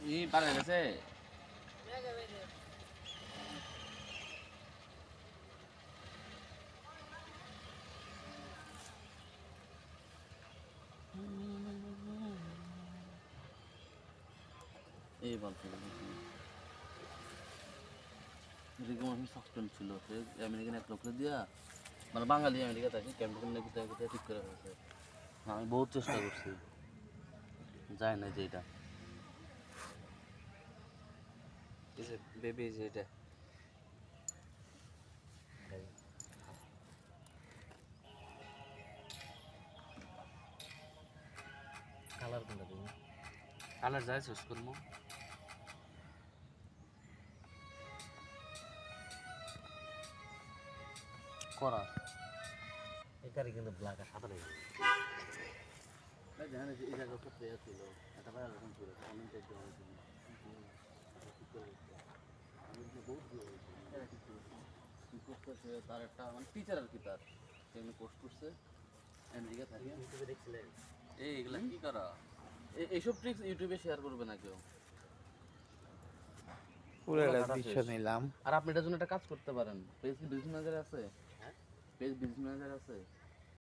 ই পারে গেছে এই বল এরকম আমি সাসপেন্ড ছিল সে আমেরিকান এক লোককে দিয়া মানে বাঙালি আমেরিকা থাকে ক্যাম্পেন নাকি তাকে ঠিক করে ফেলছে আমি বহুত চেষ্টা করছি যায় না যে এটা এই যে বেবি যে এটা কালার কোনটা তুমি কালার যায় চুজ করবো করা এটারই কিন্তু ব্ল্যাক আর সাদা লাগে এই জায়গা করতে ছিল একটা ভাই এরকম ছিল অনেক একদম আমি বহুত কি করতেছে তার একটা মানে টিচার আর কি তার সে পোস্ট করছে আমেরিকা থাকে ইউটিউবে দেখছিলেন এগুলা কি করা এইসব ট্রিক্স ইউটিউবে শেয়ার করবে না কেউ পুরোটা দৃশ্য নিলাম। আর আপনি এটার জন্য একটা কাজ করতে পারেন পেজ বিজনেস ম্যানেজার আছে হ্যাঁ পেজ বিজনেস ম্যানেজার আছে